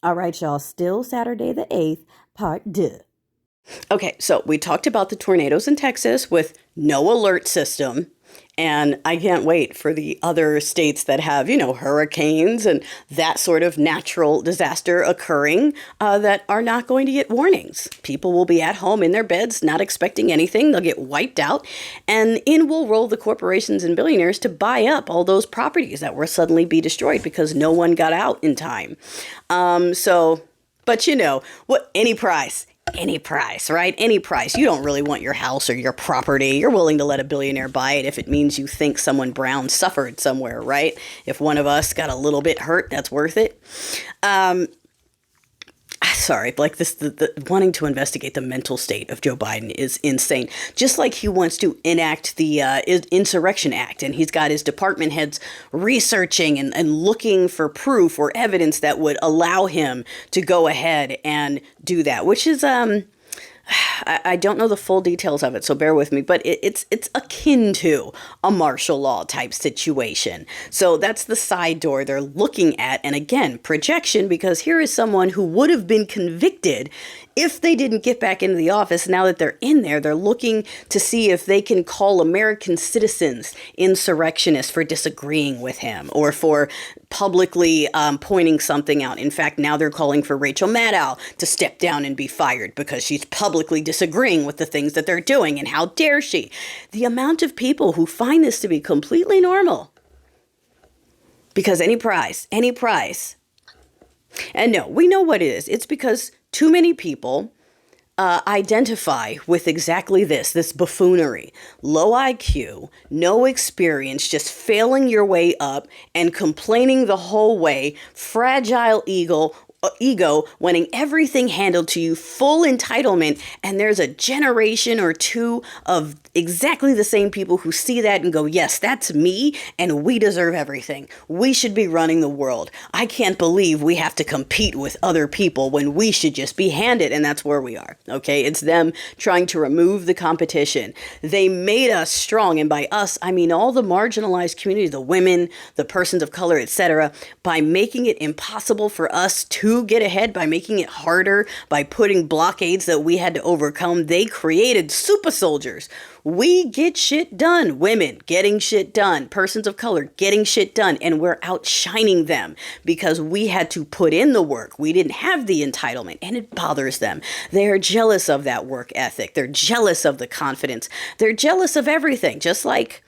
All right, y'all. Still Saturday the 8th, part 2. Okay, so we talked about the tornadoes in Texas with no alert system. And I can't wait for the other states that have, hurricanes and that sort of natural disaster occurring that are not going to get warnings. People will be at home in their beds, not expecting anything. They'll get wiped out. And in will roll the corporations and billionaires to buy up all those properties that will suddenly be destroyed because no one got out in time. But what, any price. Any price, right? Any price. You don't really want your house or your property. You're willing to let a billionaire buy it if it means you think someone brown suffered somewhere, right? If one of us got a little bit hurt, that's worth it. Sorry, like the wanting to investigate the mental state of Joe Biden is insane. Just like he wants to enact the Insurrection Act, and he's got his department heads researching and looking for proof or evidence that would allow him to go ahead and do that, which is I don't know the full details of it, so bear with me, but it's akin to a martial law type situation. So that's the side door they're looking at. And again, projection, because here is someone who would have been convicted if they didn't get back into the office. Now that they're in there, they're looking to see if they can call American citizens insurrectionists for disagreeing with him or for publicly pointing something out. In fact, now they're calling for Rachel Maddow to step down and be fired because she's publicly disagreeing with the things that they're doing. And how dare she? The amount of people who find this to be completely normal. Because any price. And no, we know what it is. It's because too many people identify with exactly this buffoonery. Low IQ, no experience, just failing your way up and complaining the whole way, fragile ego, wanting everything handled to you, full entitlement, and there's a generation or two of exactly the same people who see that and go, yes, that's me, and we deserve everything. We should be running the world. I can't believe we have to compete with other people when we should just be handed, and that's where we are, okay? It's them trying to remove the competition. They made us strong, and by us, I mean all the marginalized community, the women, the persons of color, etc., by making it impossible for us to get ahead, by making it harder, by putting blockades that we had to overcome. They created super soldiers. We get shit done. Women getting shit done. Persons of color getting shit done. And we're outshining them because we had to put in the work. We didn't have the entitlement, and it bothers them. They're jealous of that work ethic. They're jealous of the confidence. They're jealous of everything, just like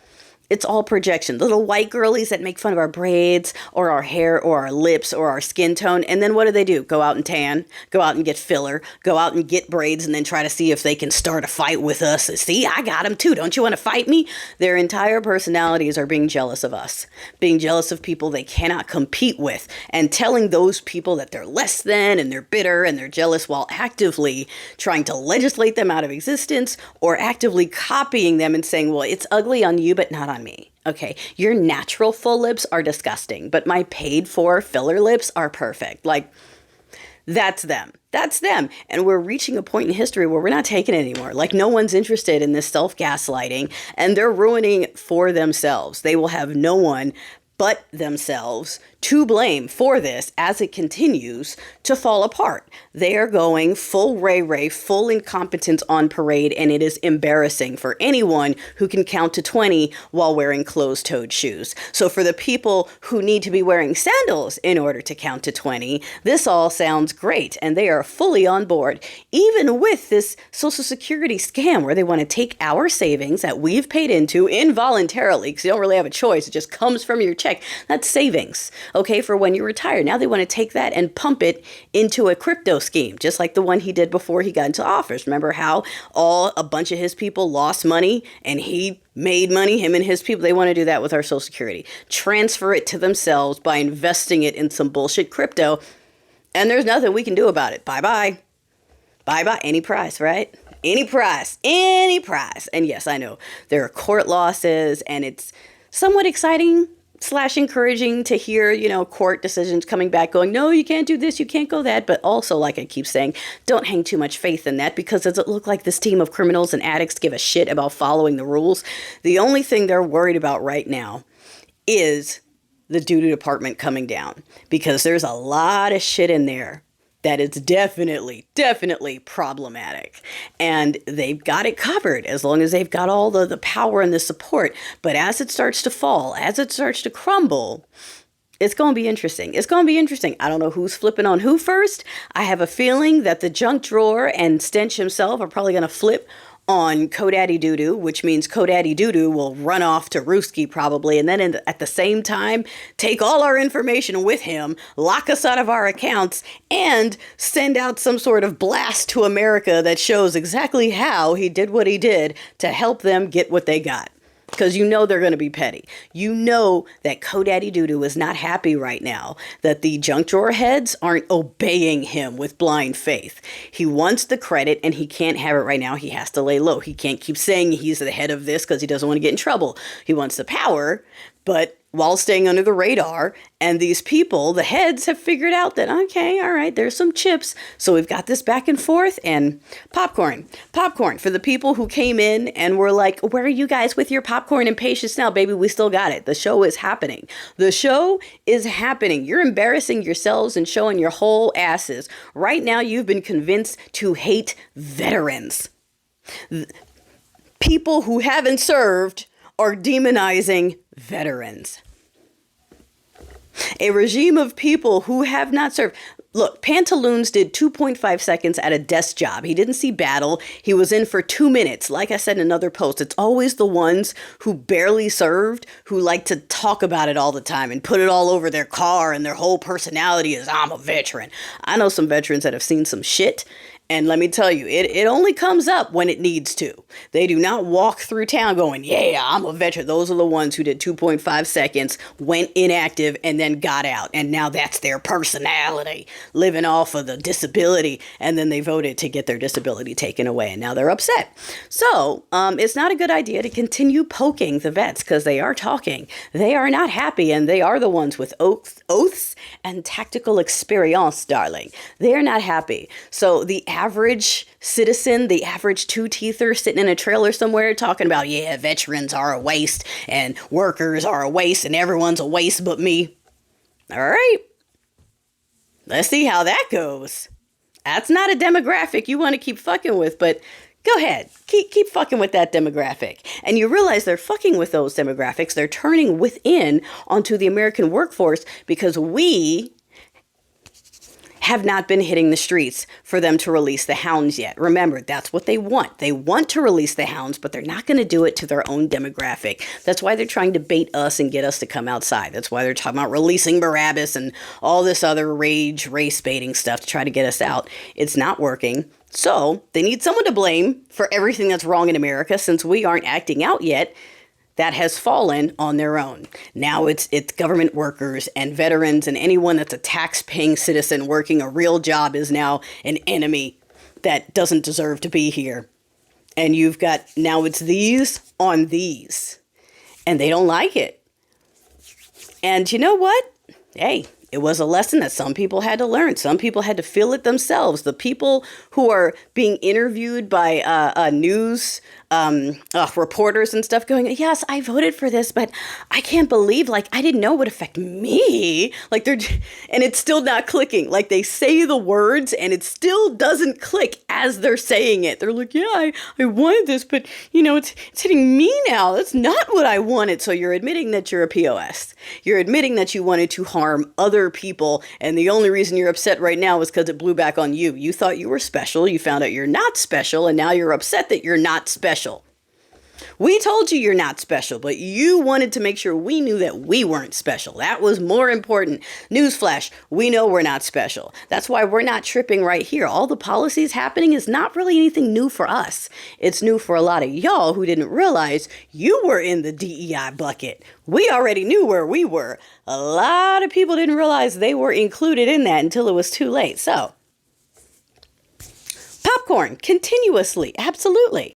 it's all projection. Little white girlies that make fun of our braids or our hair or our lips or our skin tone. And then what do? Go out and tan, go out and get filler, go out and get braids, and then try to see if they can start a fight with us. See, I got them too. Don't you want to fight me? Their entire personalities are being jealous of us, being jealous of people they cannot compete with, and telling those people that they're less than and they're bitter and they're jealous while actively trying to legislate them out of existence or actively copying them and saying, well, it's ugly on you, but not on me. Okay, your natural full lips are disgusting, but my paid for filler lips are perfect. Like, that's them. That's them. And we're reaching a point in history where we're not taking it anymore. Like, no one's interested in this self-gaslighting, and they're ruining it for themselves. They will have no one but themselves to blame for this as it continues to fall apart. They are going full Ray, full incompetence on parade, and it is embarrassing for anyone who can count to 20 while wearing closed-toed shoes. So for the people who need to be wearing sandals in order to count to 20, this all sounds great, and they are fully on board, even with this Social Security scam where they want to take our savings that we've paid into involuntarily, because you don't really have a choice, it just comes from your check. That's savings. Okay, for when you retire. Now they want to take that and pump it into a crypto scheme, just like the one he did before he got into office. Remember how a bunch of his people lost money and he made money, him and his people? They want to do that with our Social Security. Transfer it to themselves by investing it in some bullshit crypto, and there's nothing we can do about it. Bye-bye. Bye-bye. Any price, right? Any price. And yes, I know there are court losses, and it's somewhat exciting / encouraging to hear, court decisions coming back going, no, you can't do this, you can't go that. But also, like I keep saying, don't hang too much faith in that, because does it look like this team of criminals and addicts give a shit about following the rules? The only thing they're worried about right now is the doo-doo department coming down, because there's a lot of shit in there that is definitely problematic. And they've got it covered as long as they've got all the power and the support. But as it starts to fall, as it starts to crumble, it's going to be interesting. It's going to be interesting. I don't know who's flipping on who first. I have a feeling that the junk drawer and Stench himself are probably going to flip on Kodaddy Doodoo, which means Kodaddy Doodoo will run off to Rooski probably, and then at the same time take all our information with him, lock us out of our accounts, and send out some sort of blast to America that shows exactly how he did what he did to help them get what they got. Because you know they're going to be petty. You know that Kodaddy Doodoo is not happy right now that the junk drawer heads aren't obeying him with blind faith. He wants the credit and he can't have it right now. He has to lay low. He can't keep saying he's the head of this because he doesn't want to get in trouble. He wants the power, but while staying under the radar. And these people, the heads, have figured out that, okay, all right, there's some chips. So we've got this back and forth. And popcorn for the people who came in and were like, where are you guys with your popcorn and patience now? Baby, we still got it. The show is happening. The show is happening. You're embarrassing yourselves and showing your whole asses. Right now, you've been convinced to hate veterans. People who haven't served are demonizing veterans. A regime of people who have not served. Look, Pantaloons did 2.5 seconds at a desk job. He didn't see battle. He was in for 2 minutes. Like I said in another post, it's always the ones who barely served who like to talk about it all the time and put it all over their car, and their whole personality is, I'm a veteran. I know some veterans that have seen some shit. And let me tell you, it only comes up when it needs to. They do not walk through town going, yeah, I'm a veteran. Those are the ones who did 2.5 seconds, went inactive, and then got out. And now that's their personality, living off of the disability. And then they voted to get their disability taken away. And now they're upset. So it's not a good idea to continue poking the vets because they are talking. They are not happy. And they are the ones with oaths and tactical experience, darling. They are not happy. So the average citizen, the average two-teether sitting in a trailer somewhere talking about, yeah, veterans are a waste and workers are a waste and everyone's a waste but me. All right. Let's see how that goes. That's not a demographic you want to keep fucking with, but go ahead. Keep fucking with that demographic. And you realize they're fucking with those demographics. They're turning within onto the American workforce because we have not been hitting the streets for them to release the hounds yet. Remember, that's what they want. They want to release the hounds, but they're not going to do it to their own demographic. That's why they're trying to bait us and get us to come outside. That's why they're talking about releasing Barabbas and all this other race baiting stuff to try to get us out. It's not working. So they need someone to blame for everything that's wrong in America since we aren't acting out yet. That has fallen on their own. Now it's government workers and veterans, and anyone that's a tax-paying citizen working a real job is now an enemy that doesn't deserve to be here. And you've got, now it's these on these. And they don't like it. And you know what? Hey, it was a lesson that some people had to learn. Some people had to feel it themselves. The people who are being interviewed by news reporters and stuff going, yes, I voted for this, but I can't believe, like, I didn't know it would affect me. Like, and it's still not clicking. Like, they say the words and it still doesn't click as they're saying it. They're like, yeah, I wanted this, but, you know, it's hitting me now. That's not what I wanted. So you're admitting that you're a POS. You're admitting that you wanted to harm other people, and the only reason you're upset right now is because it blew back on you. You thought you were special. You found out you're not special, and now you're upset that you're not special. We told you you're not special, but you wanted to make sure we knew that we weren't special. That was more important. Newsflash, we know we're not special. That's why we're not tripping right here. All the policies happening is not really anything new for us. It's new for a lot of y'all who didn't realize you were in the DEI bucket. We already knew where we were. A lot of people didn't realize they were included in that until it was too late. So, popcorn, continuously, absolutely.